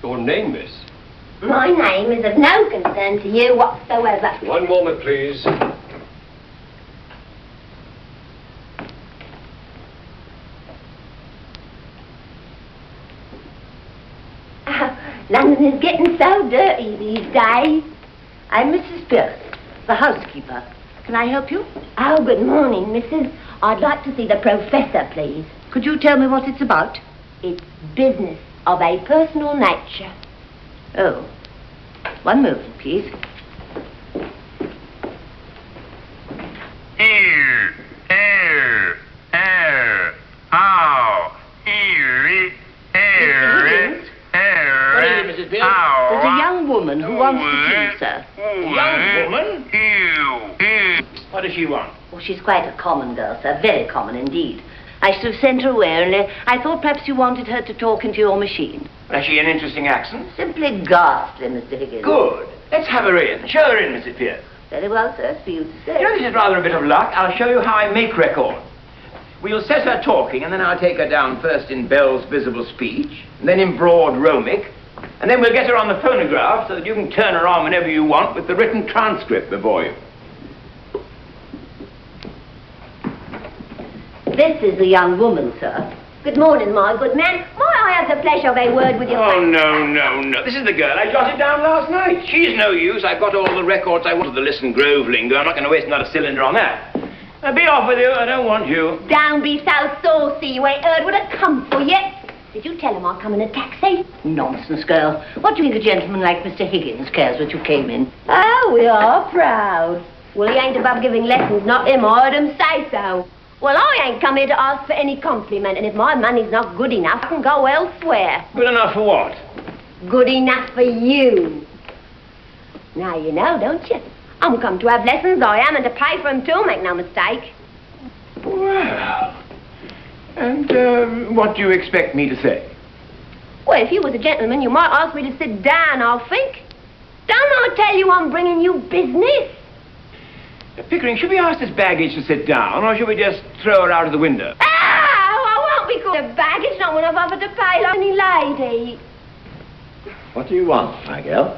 Your name, miss? My name is of no concern to you whatsoever. One moment, please. London is getting so dirty these days. I'm Mrs. Pierce, the housekeeper. Can I help you? Oh, good morning, Mrs. I'd like to see the professor, please. Could you tell me what it's about? It's business of a personal nature. Oh, one moment, please. There's a young woman who wants to see you, sir. Young woman? What does she want? Oh, she's quite a common girl, sir. Very common indeed. I should have sent her away, only I thought perhaps you wanted her to talk into your machine. Has she an interesting accent? Simply ghastly, Mr. Higgins. Good. Let's have her in. Show her in, Mrs. Pierce. Very well, sir. It's for you to say. You know, this is rather a bit of luck. I'll show you how I make records. We'll set her talking, and then I'll take her down first in Bell's visible speech, and then in broad Romic, and then we'll get her on the phonograph so that you can turn her on whenever you want with the written transcript before you. This is the young woman, sir. Good morning, my good man. Might I have the pleasure of a word with you? Oh, no. This is the girl I jotted down last night. She's no use. I've got all the records I wanted to listen Grove lingo. I'm not going to waste another cylinder on that. Now, be off with you. I don't want you. Don't be so saucy. You ain't heard what had come for you. Did you tell him I'll come in a taxi? Nonsense, girl. What do you think a gentleman like Mr. Higgins cares what you came in? Oh, we are proud. Well, he ain't above giving lessons, not him. I heard him say so. Well, I ain't come here to ask for any compliment, and if my money's not good enough, I can go elsewhere. Good enough for what? Good enough for you. Now you know, don't you? I'm come to have lessons, I am, and to pay for 'em too, make no mistake. Well, and what do you expect me to say? Well, if you was a gentleman, you might ask me to sit down, I think. Don't I tell you I'm bringing you business? Pickering, should we ask this baggage to sit down, or should we just throw her out of the window? Oh, I won't be called a baggage, not when I've offered to pay like any lady. What do you want, my girl?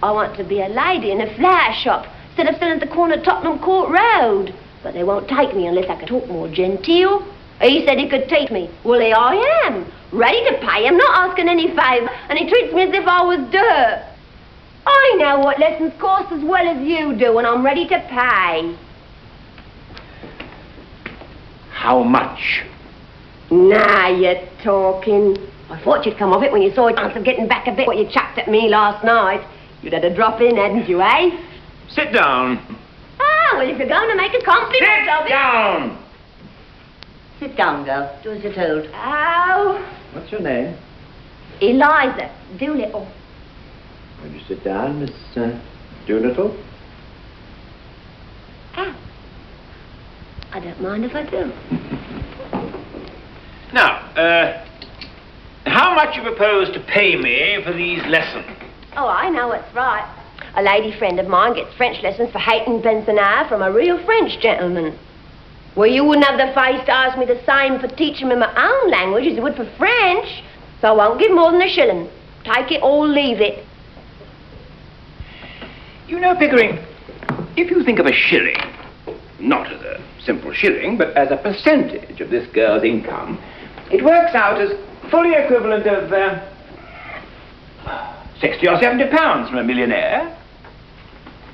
I want to be a lady in a flower shop, instead of sitting at the corner of Tottenham Court Road. But they won't take me unless I can talk more genteel. He said he could teach me. Well, here I am, ready to pay him, not asking any favour, and he treats me as if I was dirt. I know what lessons cost as well as you do, and I'm ready to pay. How much? Now you're talking. I thought you'd come off it when you saw a chance of getting back a bit what you chucked at me last night. You'd had a drop in, hadn't you, eh? Sit down. Ah, well, if you're going to make a compliment of it... Sit down! Sit down, girl. Do as you're told. Oh. What's your name? Eliza Doolittle. Will you sit down, Miss Doolittle? Oh. I don't mind if I do. Now, how much you propose to pay me for these lessons? Oh, I know what's right. A lady friend of mine gets French lessons for 18 an hour from a real French gentleman. Well, you wouldn't have the face to ask me the same for teaching me my own language as you would for French. So I won't give more than a shilling. Take it or leave it. You know, Pickering, if you think of a shilling, not as a simple shilling, but as a percentage of this girl's income, it works out as fully equivalent of 60 or 70 pounds from a millionaire.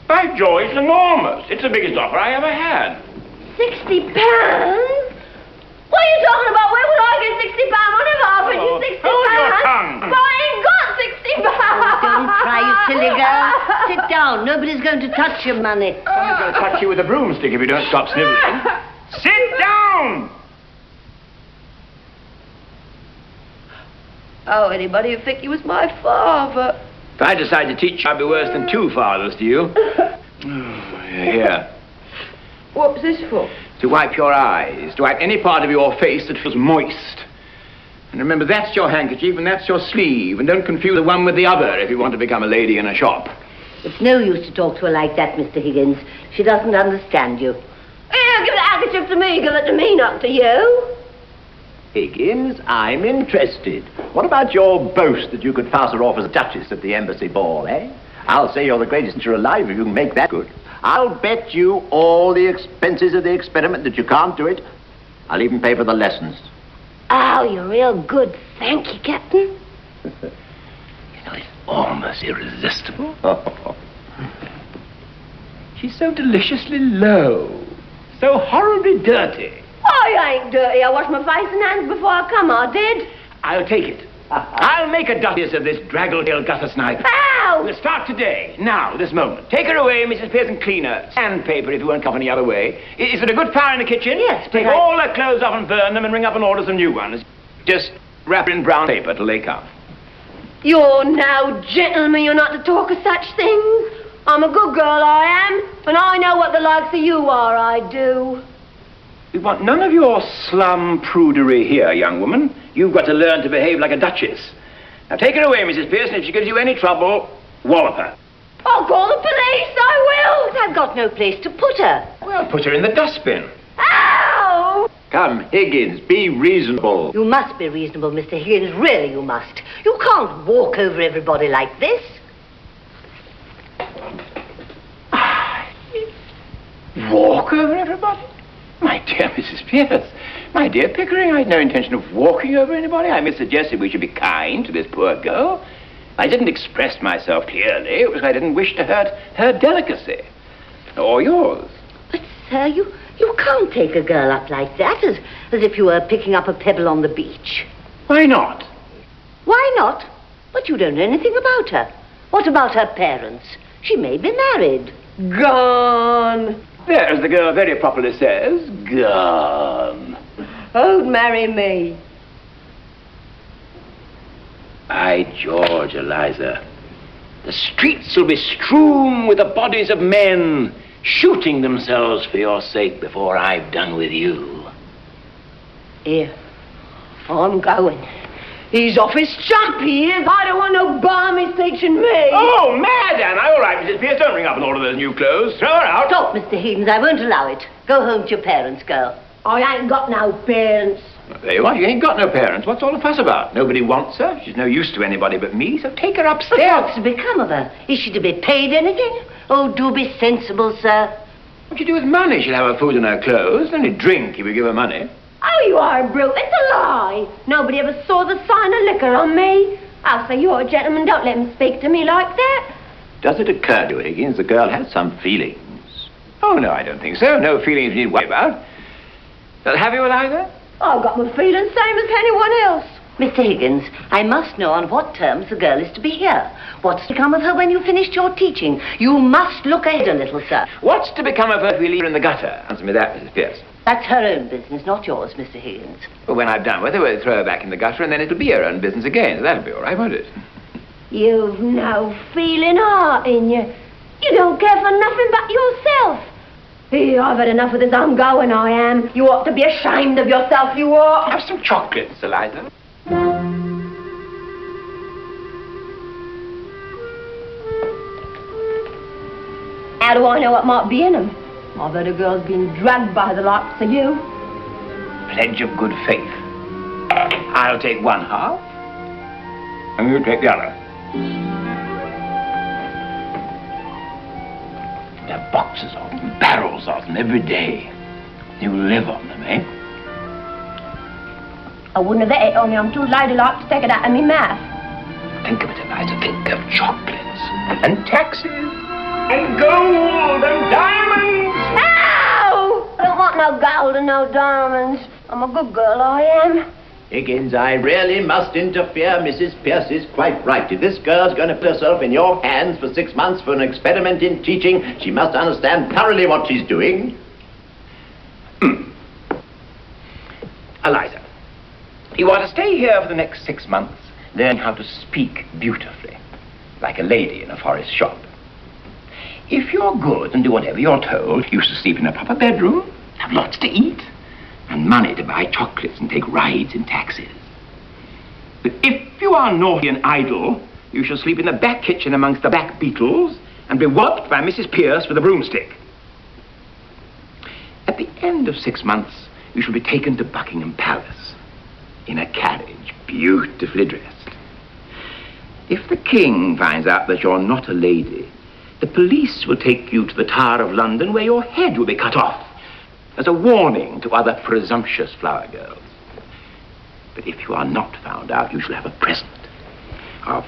By George, it's enormous. It's the biggest offer I ever had. 60 pounds? What are you talking about? Where would I get 60 pounds? I never offered you 60 hold pounds. your tongue. But I ain't got 60 pounds. Don't try, you silly girl. Sit down. Nobody's going to touch your money. I'm going to touch you with a broomstick if you don't stop sniveling. Sit down! Oh, anybody would think he was my father. If I decide to teach you, I'd be worse than two fathers to you. Here. What's this for? To wipe your eyes, to wipe any part of your face that feels moist. And remember, that's your handkerchief and that's your sleeve. And don't confuse the one with the other if you want to become a lady in a shop. It's no use to talk to her like that, Mr. Higgins. She doesn't understand you. Here, give the handkerchief to me. Give it to me, not to you. Higgins, I'm interested. What about your boast that you could pass her off as Duchess at the embassy ball, eh? I'll say you're the greatest teacher alive if you can make that good. I'll bet you all the expenses of the experiment that you can't do it. I'll even pay for the lessons. Oh, you're real good. Thank you, Captain. You know, it's almost irresistible. She's so deliciously low, so horribly dirty. I ain't dirty. I washed my face and hands before I come, I did. I'll take it. I'll make a duchess of this draggle-tailed gutter snipe. Ow! We'll start today, now, this moment. Take her away, Mrs. Pearson. Clean her. Sandpaper if you won't come any other way. Is there a good fire in the kitchen? Yes, but Take all her clothes off and burn them and ring up and order some new ones. Just wrap her in brown paper till they come. You're no gentleman. You're not to talk of such things. I'm a good girl, I am. And I know what the likes of you are, I do. We want none of your slum prudery here, young woman. You've got to learn to behave like a duchess. Now take her away, Mrs. Pearson. If she gives you any trouble, wallop her. I'll call the police, I will. I've got no place to put her. Well, put her in the dustbin. Ow! Come, Higgins, be reasonable. You must be reasonable, Mr. Higgins. Really, you must. You can't walk over everybody like this. Walk over everybody? My dear Mrs. Pierce, my dear Pickering, I had no intention of walking over anybody. I merely suggested we should be kind to this poor girl. I didn't express myself clearly. It was I didn't wish to hurt her delicacy. Or yours. But, sir, you can't take a girl up like that, as if you were picking up a pebble on the beach. Why not? Why not? But you don't know anything about her. What about her parents? She may be married. Gone. There, as the girl very properly says, gone. Who'd marry me? By George, Eliza, the streets will be strewn with the bodies of men shooting themselves for your sake before I've done with you. Here, I'm going. He's off his chump, he is. I don't want no barmies teaching me. Oh, mad, Anna. All right, Mrs. Pierce, don't ring up and order those new clothes. Throw her out. Stop, Mr. Higgins. I won't allow it. Go home to your parents, girl. I ain't got no parents. There you are. You ain't got no parents. What's all the fuss about? Nobody wants her. She's no use to anybody but me, so take her But upstairs. what's to become of her? Is she to be paid anything? Oh, do be sensible, sir. What you do with money? She'll have her food and her clothes. Only drink if you give her money. Oh, you are a brute. It's a lie. Nobody ever saw the sign of liquor on me. I'll say you're a gentleman. Don't let him speak to me like that. Does it occur to you, Higgins, the girl has some feelings? Oh, no, I don't think so. No feelings you need worry about. But have you, Eliza? I've got my feelings same as anyone else. Mr. Higgins, I must know on what terms the girl is to be here. What's to become of her when you've finished your teaching? You must look ahead a little, sir. What's to become of her if we leave her in the gutter? Answer me that, Mrs. Pierce. That's her own business, not yours, Mr. Higgins. Well, when I've done with her, we'll throw her back in the gutter, and then it'll be her own business again. So that'll be all right, won't it? You've no feeling heart in you. You don't care for nothing but yourself. Here, I've had enough of this. I'm going, I am. You ought to be ashamed of yourself, you ought. Have some chocolates, Eliza. How do I know what might be in them? I've heard a girl's been dragged by the likes of you. Pledge of good faith. I'll take one half, and you take the other. There are boxes of them, barrels of them every day. You live on them, eh? I wouldn't have ate it on me. I'm too ladylike to take it out of me mouth. Think of it, Eliza. Think of chocolates, and taxes, and gold, and diamonds. Ow! I don't want no gold and no diamonds. I'm a good girl, I am. Higgins, I really must interfere. Mrs. Pierce is quite right. If this girl's going to put herself in your hands for 6 months for an experiment in teaching, she must understand thoroughly what she's doing. Eliza, you are to stay here for the next 6 months, learn how to speak beautifully, like a lady in a forest shop. If you're good and do whatever you're told, you shall sleep in a proper bedroom, have lots to eat, and money to buy chocolates and take rides in taxis. But if you are naughty and idle, you shall sleep in the back kitchen amongst the back beetles and be whopped by Mrs. Pierce with a broomstick. At the end of 6 months, you shall be taken to Buckingham Palace. in a carriage, beautifully dressed. If the king finds out that you're not a lady, the police will take you to the Tower of London where your head will be cut off as a warning to other presumptuous flower girls. But if you are not found out, you shall have a present of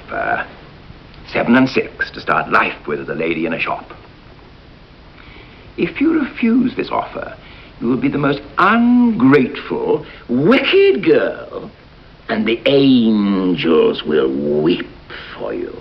7 and 6 to start life with as a lady in a shop. If you refuse this offer, you will be the most ungrateful, wicked girl, and the angels will weep for you.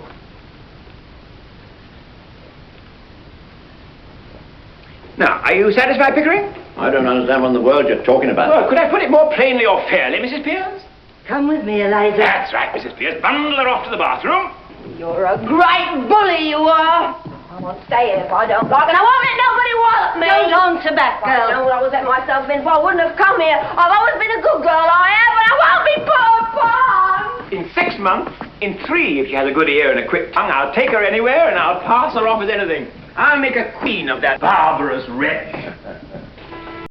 Now, are you satisfied, Pickering? I don't understand what in the world you're talking about. Well, could I put it more plainly or fairly, Mrs. Pierce? Come with me, Eliza. That's right, Mrs. Pierce. Bundle her off to the bathroom. You're a great bully, you are. I won't stay here if I don't like, and I won't let nobody wallop me. Don't answer back, If I girl. know what I was letting myself in for, I wouldn't have come here. I've always been a good girl, I have, and I won't be put upon. In 6 months, in 3, if she has a good ear and a quick tongue, I'll take her anywhere and I'll pass her off as anything. I'll make a queen of that barbarous wretch.